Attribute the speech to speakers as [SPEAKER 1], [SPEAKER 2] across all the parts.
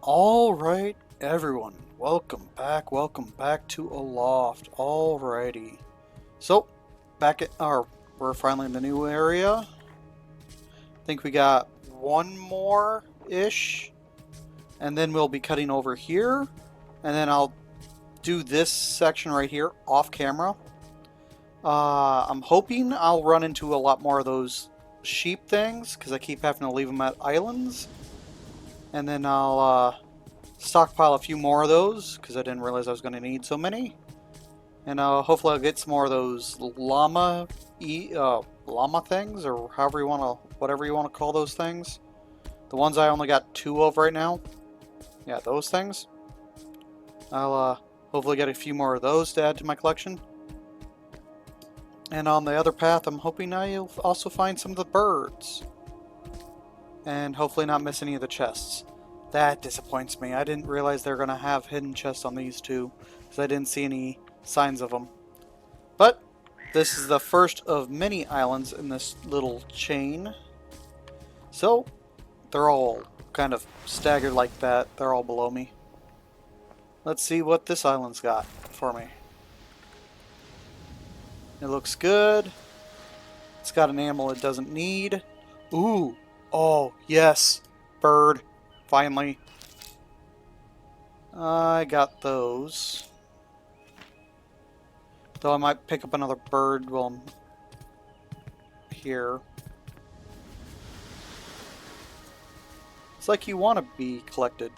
[SPEAKER 1] Alright, everyone, welcome back to Aloft. Alrighty. So, we're finally in the new area. I think we got one more-ish, and then we'll be cutting over here, and then I'll do this section right here off camera. I'm hoping I'll run into a lot more of those sheep things, because I keep having to leave them at islands, and then I'll, stockpile a few more of those because I didn't realize I was going to need so many, and hopefully I'll get some more of those llama things, or whatever you want to call those things. The ones I only got 2 of right now. Yeah, those things. I'll hopefully get a few more of those to add to my collection. And on the other path, I'm hoping I'll also find some of the birds, and hopefully not miss any of the chests. That disappoints me. I didn't realize they're going to have hidden chests on these two, because I didn't see any signs of them. But this is the first of many islands in this little chain. So they're all kind of staggered like that. They're all below me. Let's see what this island's got for me. It looks good. It's got an animal it doesn't need. Ooh. Oh, yes. Bird. Finally. I got those. Though I might pick up another bird while I'm here. It's like you want to be collected.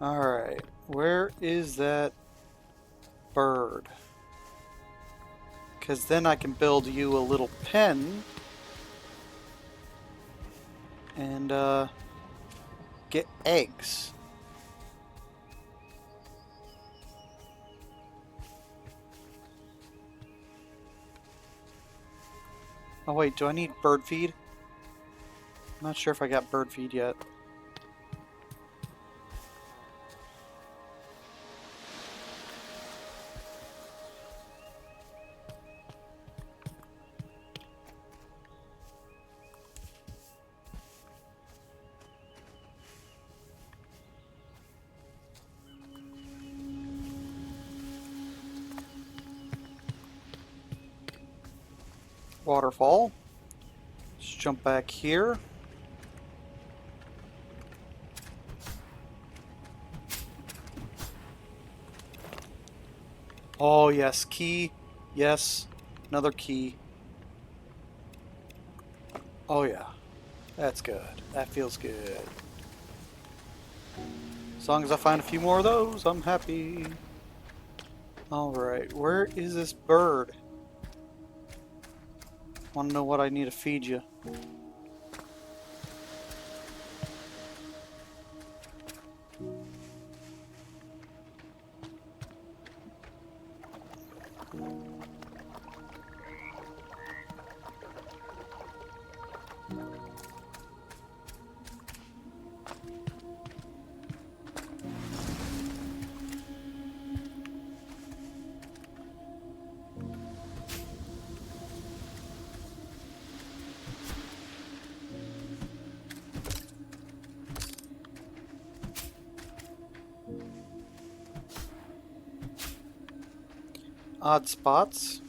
[SPEAKER 1] Alright. Where is that bird? Because then I can build you a little pen and get eggs. Oh wait, do I need bird feed? I'm not sure if I got bird feed yet. Waterfall. Let's jump back here. Oh yes, key. Yes, another key. Oh yeah, that's good. That feels good. As long as I find a few more of those, I'm happy. Alright, where is this bird? Want to know what I need to feed you? Odd spots.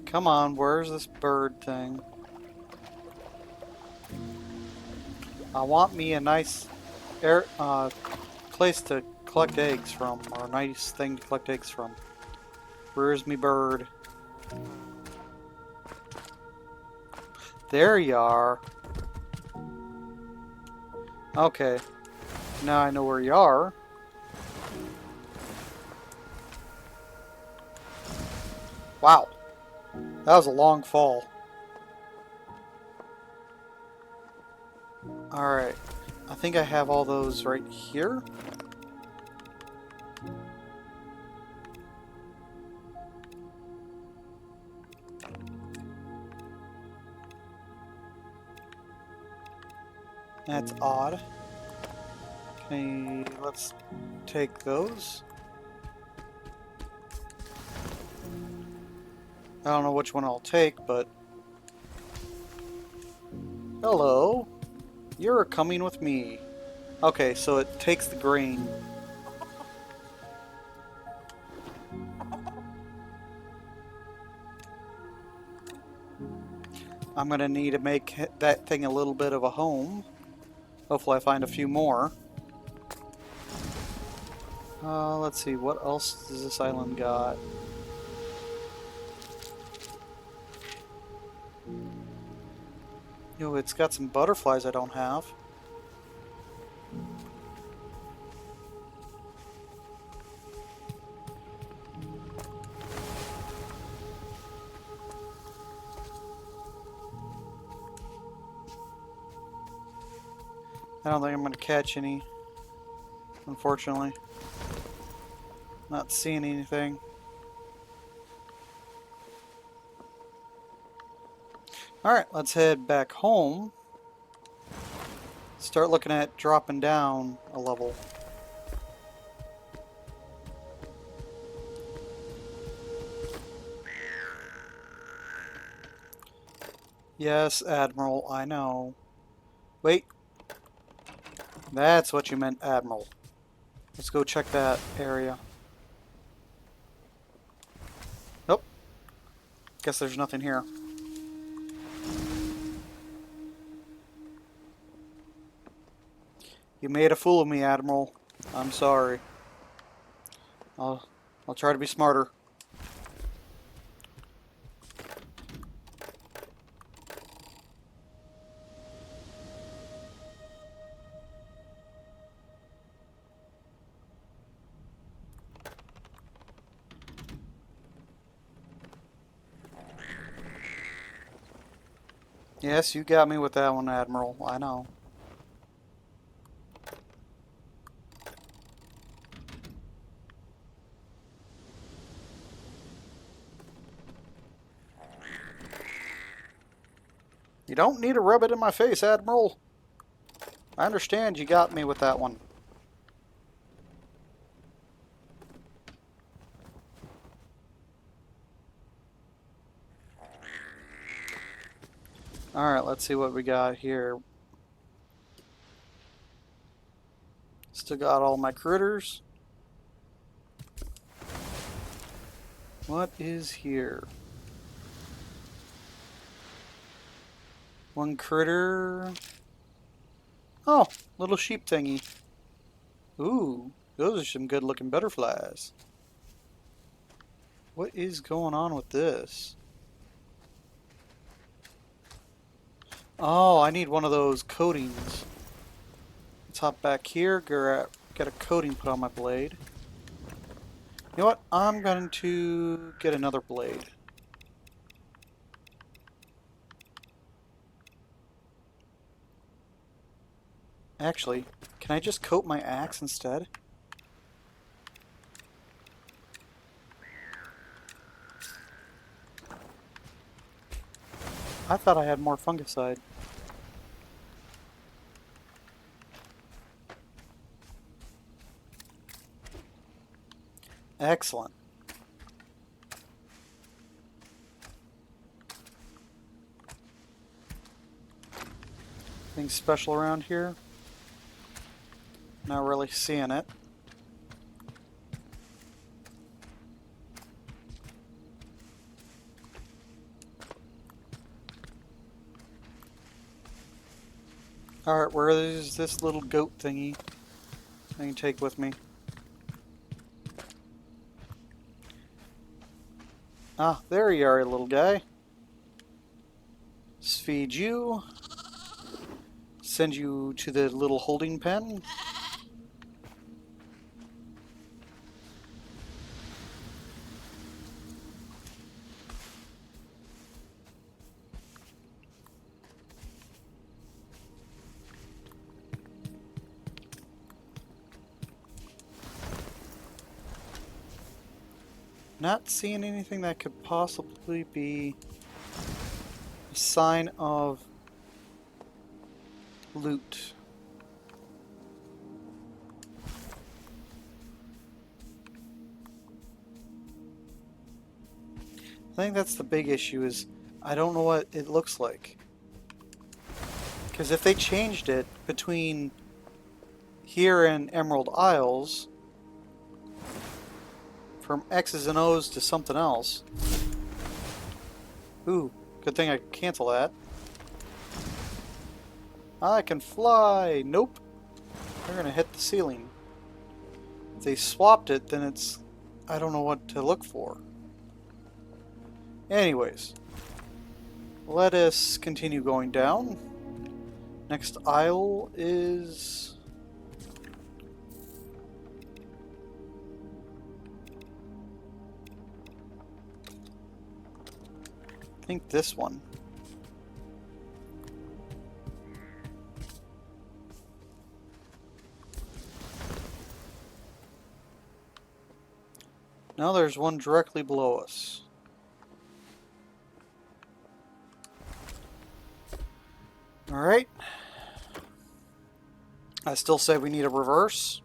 [SPEAKER 1] Come on, where's this bird thing? I want me a nice place to collect eggs from, or a nice thing to collect eggs from. Where's me bird? There you are. Okay. Now I know where you are. Wow. That was a long fall. Alright. I think I have all those right here. That's odd. Okay, let's take those. I don't know which one I'll take, but Hello. You're coming with me. Okay, so it takes the grain. I'm gonna need to make that thing a little bit of a home. Hopefully I find a few more. Let's see, what else does this island got? Yo, it's got some butterflies I don't have. I don't think I'm gonna catch any, unfortunately. Not seeing anything. Alright, let's head back home. Start looking at dropping down a level. Yes, Admiral, I know. Wait. That's what you meant, Admiral. Let's go check that area. Nope. Guess there's nothing here. You made a fool of me, Admiral. I'm sorry. I'll try to be smarter. Yes, you got me with that one, Admiral. I know. You don't need to rub it in my face, Admiral. I understand you got me with that one. Alright, let's see what we got here. Still got all my critters. What is here? One critter. Oh, little sheep thingy. Ooh, those are some good looking butterflies. What is going on with this? Oh, I need one of those coatings. Let's hop back here, get a coating put on my blade. You know what? I'm going to get another blade. Actually, can I just coat my axe instead? I thought I had more fungicide. Excellent. Anything special around here? Not really seeing it. Alright, where is this little goat thingy I can take with me? Ah, there you are, little guy. Let's feed you. Send you to the little holding pen. Not seeing anything that could possibly be a sign of loot. I think that's the big issue is I don't know what it looks like. Because if they changed it between here and Emerald Isles from X's and O's to something else. Ooh, good thing I can cancel that. I can fly! Nope. They're gonna hit the ceiling. If they swapped it, then it's... I don't know what to look for. Anyways. Let us continue going down. Next aisle is... I think this one. Now there's one directly below us. Alright. I still say we need a reverse.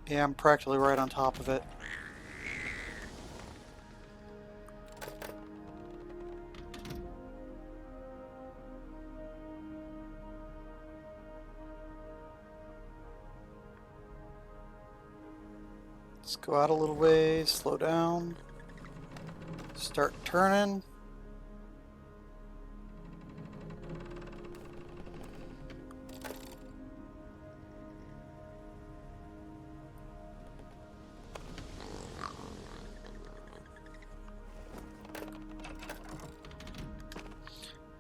[SPEAKER 1] Yeah, I'm practically right on top of it. Let's go out a little ways, slow down, start turning.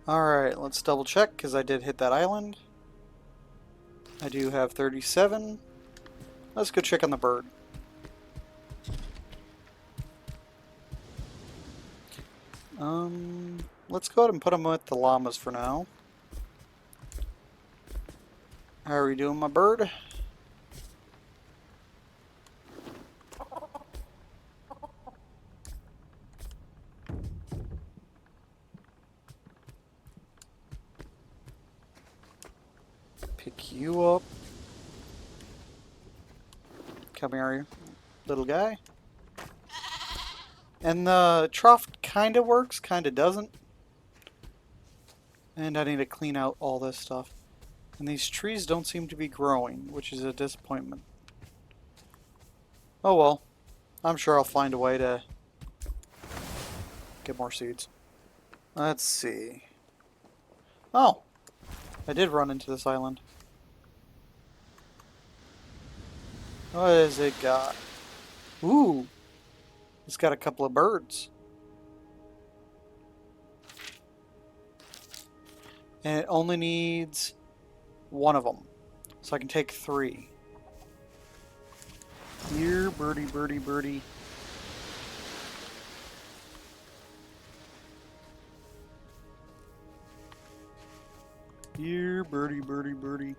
[SPEAKER 1] Alright, let's double check because I did hit that island. I do have 37. Let's go check on the bird. Let's go ahead and put him with the llamas for now. How are we doing, my bird? Pick you up. Come here, little guy. And the trough kind of works, kind of doesn't. And I need to clean out all this stuff. And these trees don't seem to be growing, which is a disappointment. Oh well. I'm sure I'll find a way to get more seeds. Let's see. Oh! I did run into this island. What has it got? Ooh! It's got a couple of birds. And it only needs one of them. So I can take 3. Here, birdie, birdie, birdie. Here, birdie, birdie, birdie.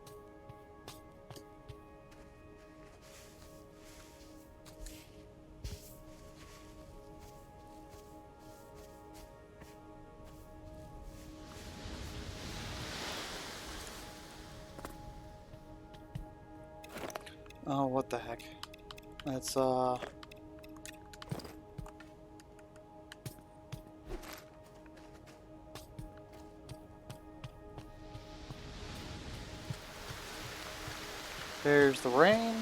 [SPEAKER 1] Oh, what the heck. That's, There's the rain.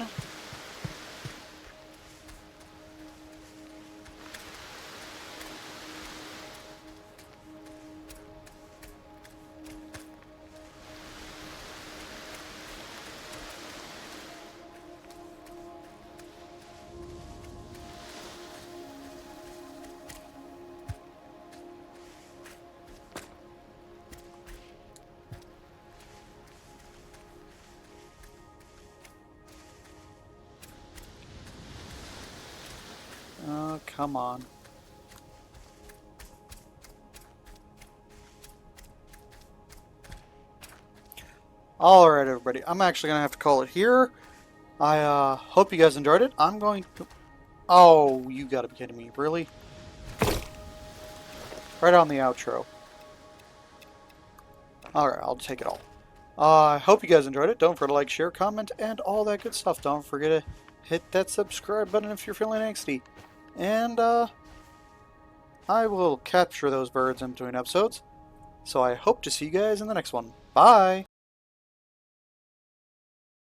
[SPEAKER 1] come on. Alright, everybody. I'm actually going to have to call it here. I hope you guys enjoyed it. I'm going to... Oh, you gotta be kidding me. Really? Right on the outro. Alright, I'll take it all. I hope you guys enjoyed it. Don't forget to like, share, comment, and all that good stuff. Don't forget to hit that subscribe button if you're feeling angsty. And, I will capture those birds in between episodes. So I hope to see you guys in the next one. Bye!